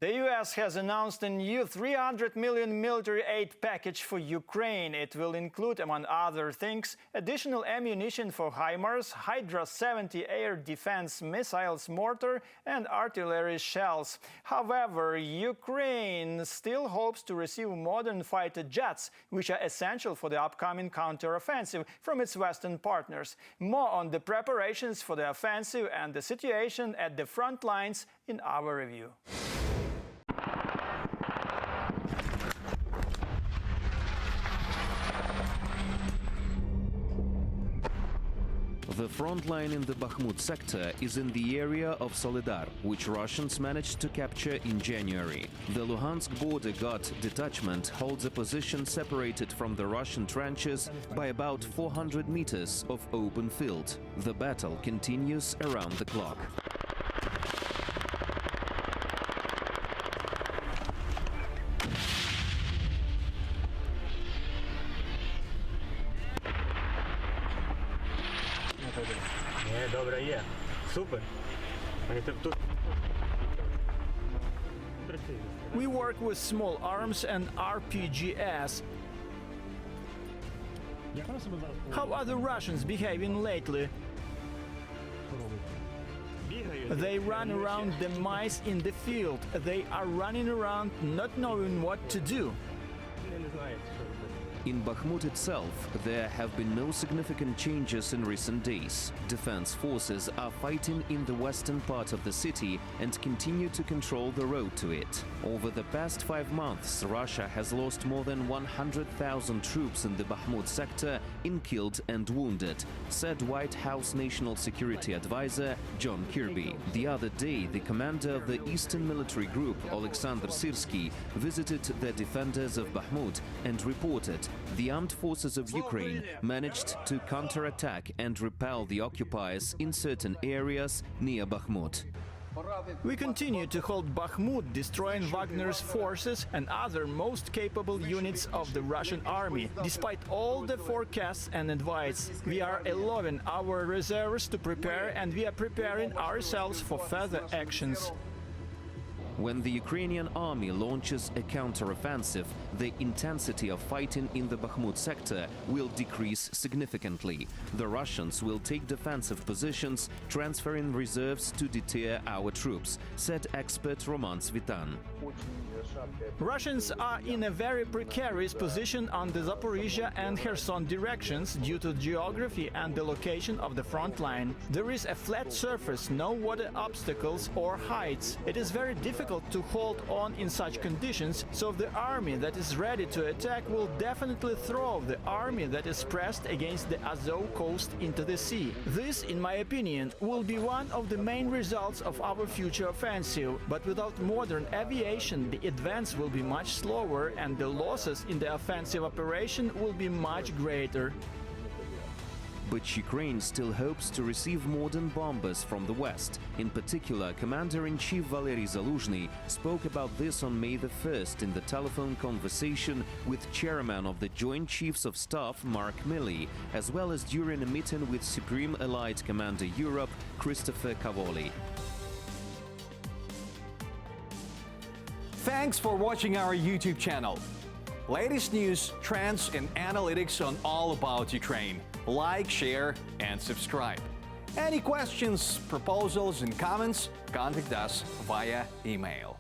The US has announced a new $300 million military aid package for Ukraine. It will include, among other things, additional ammunition for HIMARS, Hydra 70 air defense missiles, mortar and artillery shells. However, Ukraine still hopes to receive modern fighter jets, which are essential for the upcoming counteroffensive from its Western partners. More on the preparations for the offensive and the situation at the front lines in our review. The front line in the Bakhmut sector is in the area of Soledar, which Russians managed to capture in January. The Luhansk border guard detachment holds a position separated from the Russian trenches by about 400 meters of open field. The battle continues around the clock. Добре, є. Супер. We work with small arms and RPGs. How are the Russians behaving lately? They run around the mice in the field. They are running around not knowing what to do. In Bakhmut itself, there have been no significant changes in recent days. Defense forces are fighting in the western part of the city and continue to control the road to it. Over the past 5 months, Russia has lost more than 100,000 troops in the Bakhmut sector in killed and wounded, said White House National Security Advisor John Kirby. The other day, the commander of the Eastern Military Group, Alexander Syrsky, visited the defenders of Bakhmut and reported the armed forces of Ukraine managed to counterattack and repel the occupiers in certain areas near Bakhmut. We continue to hold Bakhmut, destroying Wagner's forces and other most capable units of the Russian army. Despite all the forecasts and advice, we are allowing our reserves to prepare, and we are preparing ourselves for further actions. When the Ukrainian army launches a counteroffensive, the intensity of fighting in the Bakhmut sector will decrease significantly. The Russians will take defensive positions, transferring reserves to deter our troops, said expert Roman Svitan. Russians are in a very precarious position on the Zaporizhia and Kherson directions due to geography and the location of the front line. There is a flat surface, no water obstacles or heights. It is very difficult to hold on in such conditions, so the army that is ready to attack will definitely throw the army that is pressed against the Azov coast into the sea. This, in my opinion, will be one of the main results of our future offensive. But without modern aviation, the advance will be much slower and the losses in the offensive operation will be much greater. But Ukraine still hopes to receive modern bombers from the West. In particular, Commander-in-Chief Valery Zaluzhny spoke about this on May the 1st in the telephone conversation with Chairman of the Joint Chiefs of Staff Mark Milley, as well as during a meeting with Supreme Allied Commander Europe Christopher Cavoli. Thanks for watching our YouTube channel. Latest news, trends, and analytics on all about Ukraine. Like, share, and subscribe. Any questions, proposals, and comments, contact us via email.